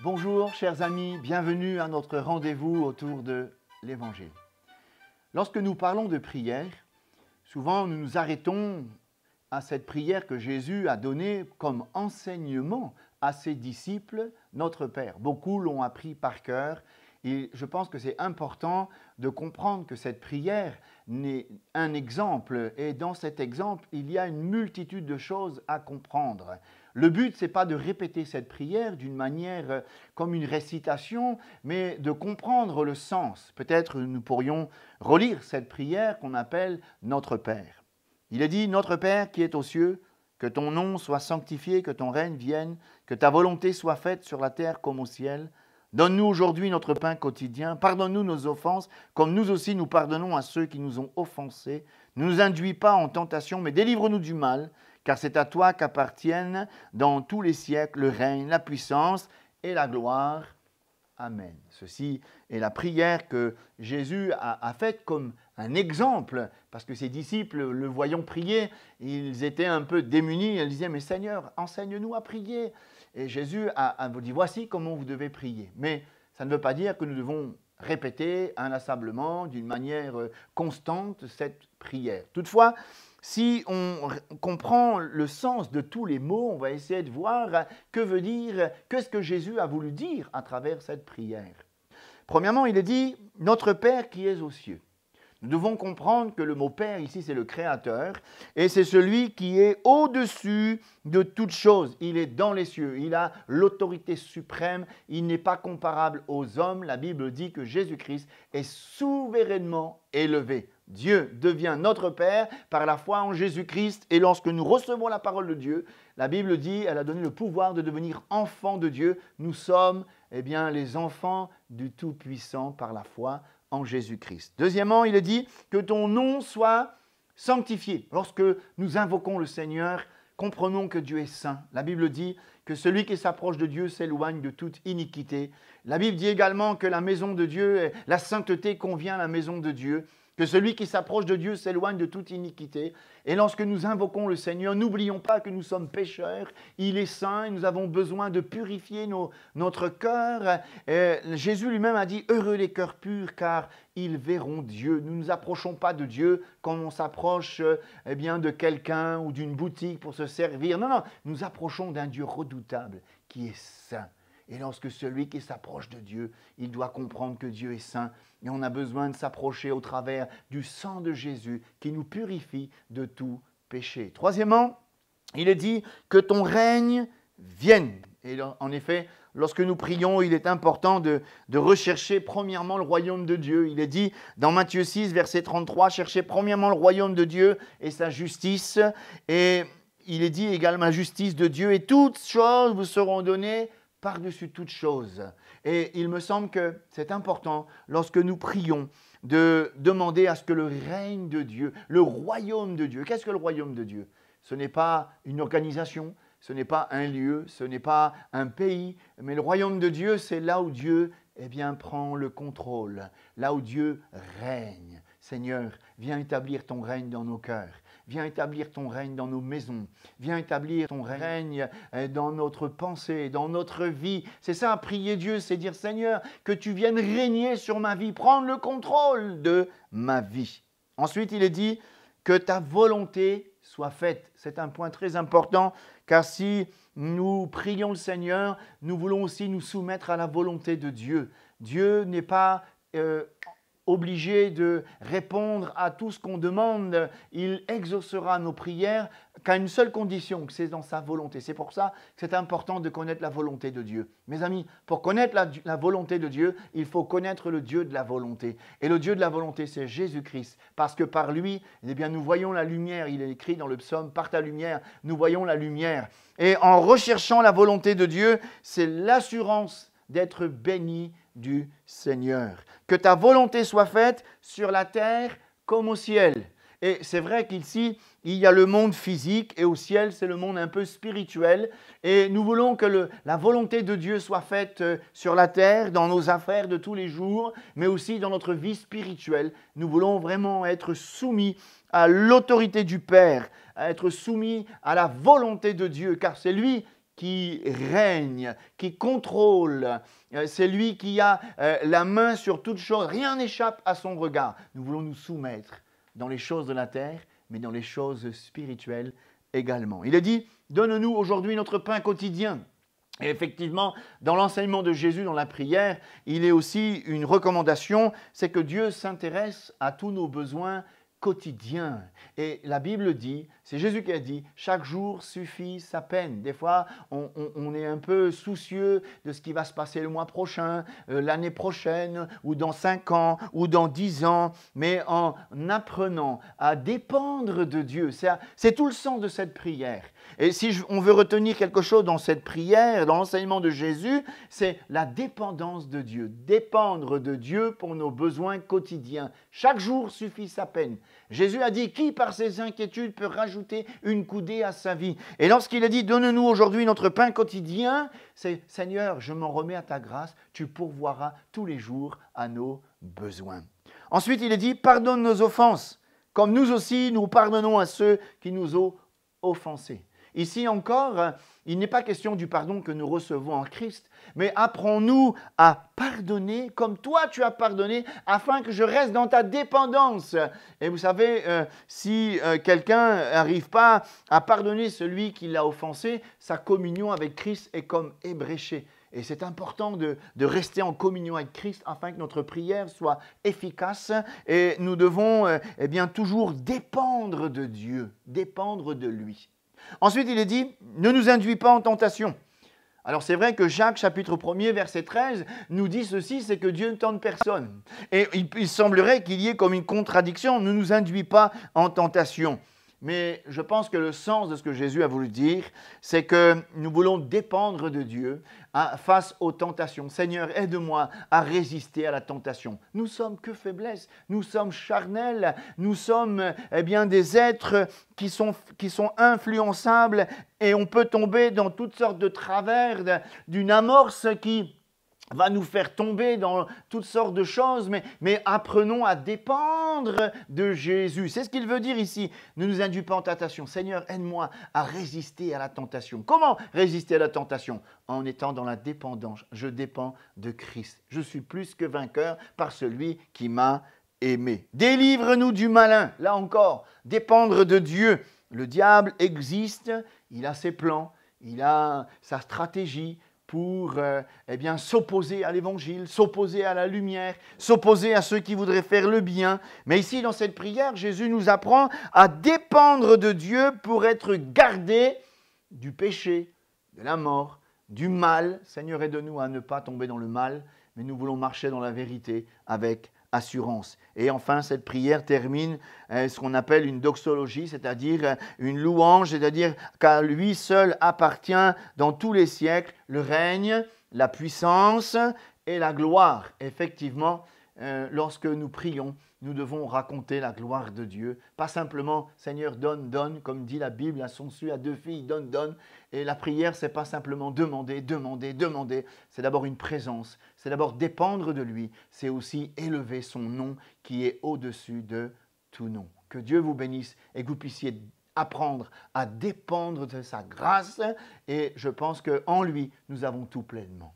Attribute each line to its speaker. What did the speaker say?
Speaker 1: Bonjour chers amis, bienvenue à notre rendez-vous autour de l'Évangile. Lorsque nous parlons de prière, souvent nous nous arrêtons à cette prière que Jésus a donnée comme enseignement à ses disciples, notre Père. Beaucoup l'ont appris par cœur et je pense que c'est important de comprendre que cette prière n'est un exemple et dans cet exemple, il y a une multitude de choses à comprendre. Le but, ce n'est pas de répéter cette prière d'une manière comme une récitation, mais de comprendre le sens. Peut-être nous pourrions relire cette prière qu'on appelle « Notre Père ». Il est dit « Notre Père qui est aux cieux, que ton nom soit sanctifié, que ton règne vienne, que ta volonté soit faite sur la terre comme au ciel. Donne-nous aujourd'hui notre pain quotidien, pardonne-nous nos offenses, comme nous aussi nous pardonnons à ceux qui nous ont offensés. Ne nous induis pas en tentation, mais délivre-nous du mal, car c'est à toi qu'appartiennent dans tous les siècles le règne, la puissance et la gloire. Amen. Ceci est la prière que Jésus a faite comme un exemple, parce que ses disciples, le voyant prier, ils étaient un peu démunis, ils disaient « Mais Seigneur, enseigne-nous à prier ». Et Jésus a dit « Voici comment vous devez prier ». Mais ça ne veut pas dire que nous devons répéter inlassablement, d'une manière constante, cette prière. Toutefois, si on comprend le sens de tous les mots, on va essayer de voir qu'est-ce que Jésus a voulu dire à travers cette prière. Premièrement, il est dit « Notre Père qui es aux cieux ». Nous devons comprendre que le mot « Père » ici, c'est le Créateur, et c'est celui qui est au-dessus de toute chose. Il est dans les cieux, il a l'autorité suprême, il n'est pas comparable aux hommes. La Bible dit que Jésus-Christ est souverainement élevé. Dieu devient notre Père par la foi en Jésus-Christ, et lorsque nous recevons la parole de Dieu, la Bible dit, elle a donné le pouvoir de devenir enfants de Dieu. Nous sommes les enfants du Tout-Puissant par la foi en Jésus-Christ. Deuxièmement, il est dit que ton nom soit sanctifié. Lorsque nous invoquons le Seigneur, comprenons que Dieu est saint. La Bible dit que celui qui s'approche de Dieu s'éloigne de toute iniquité. La Bible dit également que la maison de Dieu, la sainteté convient à la maison de Dieu, que celui qui s'approche de Dieu s'éloigne de toute iniquité. Et lorsque nous invoquons le Seigneur, n'oublions pas que nous sommes pécheurs, il est saint et nous avons besoin de purifier notre cœur. Jésus lui-même a dit « Heureux les cœurs purs car ils verront Dieu ». Nous ne nous approchons pas de Dieu comme on s'approche de quelqu'un ou d'une boutique pour se servir. Non, non, nous approchons d'un Dieu redoutable qui est saint. Et lorsque celui qui s'approche de Dieu, il doit comprendre que Dieu est saint. Et on a besoin de s'approcher au travers du sang de Jésus qui nous purifie de tout péché. Troisièmement, il est dit que ton règne vienne. Et en effet, lorsque nous prions, il est important de rechercher premièrement le royaume de Dieu. Il est dit dans Matthieu 6, verset 33, « Cherchez premièrement le royaume de Dieu et sa justice. » Et il est dit également la justice de Dieu et toutes choses vous seront données par-dessus toute chose. Et il me semble que c'est important, lorsque nous prions, de demander à ce que le règne de Dieu, le royaume de Dieu, qu'est-ce que le royaume de Dieu? Ce n'est pas une organisation, ce n'est pas un lieu, ce n'est pas un pays, mais le royaume de Dieu, c'est là où Dieu prend le contrôle, là où Dieu règne. Seigneur, viens établir ton règne dans nos cœurs. Viens établir ton règne dans nos maisons. Viens établir ton règne dans notre pensée, dans notre vie. C'est ça, prier Dieu, c'est dire Seigneur, que tu viennes régner sur ma vie, prendre le contrôle de ma vie. Ensuite, il est dit que ta volonté soit faite. C'est un point très important, car si nous prions le Seigneur, nous voulons aussi nous soumettre à la volonté de Dieu. Dieu n'est pas obligé de répondre à tout ce qu'on demande, il exaucera nos prières qu'à une seule condition, que c'est dans sa volonté. C'est pour ça que c'est important de connaître la volonté de Dieu. Mes amis, pour connaître la volonté de Dieu, il faut connaître le Dieu de la volonté. Et le Dieu de la volonté, c'est Jésus-Christ. Parce que par lui, nous voyons la lumière. Il est écrit dans le psaume, par ta lumière, nous voyons la lumière. Et en recherchant la volonté de Dieu, c'est l'assurance d'être béni du Seigneur. Que ta volonté soit faite sur la terre comme au ciel. Et c'est vrai qu'ici, il y a le monde physique et au ciel, c'est le monde un peu spirituel. Et nous voulons que la volonté de Dieu soit faite sur la terre, dans nos affaires de tous les jours, mais aussi dans notre vie spirituelle. Nous voulons vraiment être soumis à l'autorité du Père, à être soumis à la volonté de Dieu, car c'est lui qui règne, qui contrôle. C'est lui qui a la main sur toutes choses. Rien n'échappe à son regard. Nous voulons nous soumettre dans les choses de la terre, mais dans les choses spirituelles également. Il est dit, donne-nous aujourd'hui notre pain quotidien. Et effectivement, dans l'enseignement de Jésus, dans la prière, il est aussi une recommandation, c'est que Dieu s'intéresse à tous nos besoins quotidien. Et la Bible dit, c'est Jésus qui a dit, chaque jour suffit sa peine. Des fois, on est un peu soucieux de ce qui va se passer le mois prochain, l'année prochaine, ou dans 5 ans, ou dans 10 ans, mais en apprenant à dépendre de Dieu. C'est tout le sens de cette prière. Et si on veut retenir quelque chose dans cette prière, dans l'enseignement de Jésus, c'est la dépendance de Dieu. Dépendre de Dieu pour nos besoins quotidiens. Chaque jour suffit sa peine. Jésus a dit, qui par ses inquiétudes peut rajouter une coudée à sa vie? Et lorsqu'il a dit, donne-nous aujourd'hui notre pain quotidien, c'est, Seigneur, je m'en remets à ta grâce, tu pourvoiras tous les jours à nos besoins. Ensuite, il est dit, pardonne nos offenses, comme nous aussi nous pardonnons à ceux qui nous ont offensés. Ici encore, il n'est pas question du pardon que nous recevons en Christ, mais apprends-nous à pardonner comme toi tu as pardonné, afin que je reste dans ta dépendance. Et vous savez, si quelqu'un n'arrive pas à pardonner celui qui l'a offensé, sa communion avec Christ est comme ébréchée. Et c'est important de rester en communion avec Christ afin que notre prière soit efficace. Et nous devons toujours dépendre de Dieu, dépendre de lui. Ensuite, il est dit, ne nous induis pas en tentation. Alors c'est vrai que Jacques, chapitre 1er, verset 13, nous dit ceci, c'est que Dieu ne tente personne. Et il semblerait qu'il y ait comme une contradiction, ne nous induis pas en tentation. Mais je pense que le sens de ce que Jésus a voulu dire, c'est que nous voulons dépendre de Dieu face aux tentations. Seigneur, aide-moi à résister à la tentation. Nous sommes que faiblesse, nous sommes charnels, nous sommes des êtres qui sont influençables et on peut tomber dans toutes sortes de travers, d'une amorce qui va nous faire tomber dans toutes sortes de choses, mais apprenons à dépendre de Jésus. C'est ce qu'il veut dire ici. Ne nous induis pas en tentation. Seigneur, aide-moi à résister à la tentation. Comment résister à la tentation? En étant dans la dépendance. Je dépends de Christ. Je suis plus que vainqueur par celui qui m'a aimé. Délivre-nous du malin. Là encore, dépendre de Dieu. Le diable existe, il a ses plans, il a sa stratégie, pour s'opposer à l'évangile, s'opposer à la lumière, s'opposer à ceux qui voudraient faire le bien. Mais ici, dans cette prière, Jésus nous apprend à dépendre de Dieu pour être gardés du péché, de la mort, du mal. Seigneur, aide-nous à ne pas tomber dans le mal, mais nous voulons marcher dans la vérité avec assurance. Et enfin, cette prière termine ce qu'on appelle une doxologie, c'est-à-dire une louange, c'est-à-dire qu'à lui seul appartient dans tous les siècles le règne, la puissance et la gloire. Effectivement, lorsque nous prions, nous devons raconter la gloire de Dieu. Pas simplement, Seigneur, donne, donne, comme dit la Bible à son su à 2 filles, donne, donne. Et la prière, c'est pas simplement demander, demander, demander. C'est d'abord une présence. C'est d'abord dépendre de lui. C'est aussi élever son nom qui est au-dessus de tout nom. Que Dieu vous bénisse et que vous puissiez apprendre à dépendre de sa grâce. Et je pense qu'en lui, nous avons tout pleinement.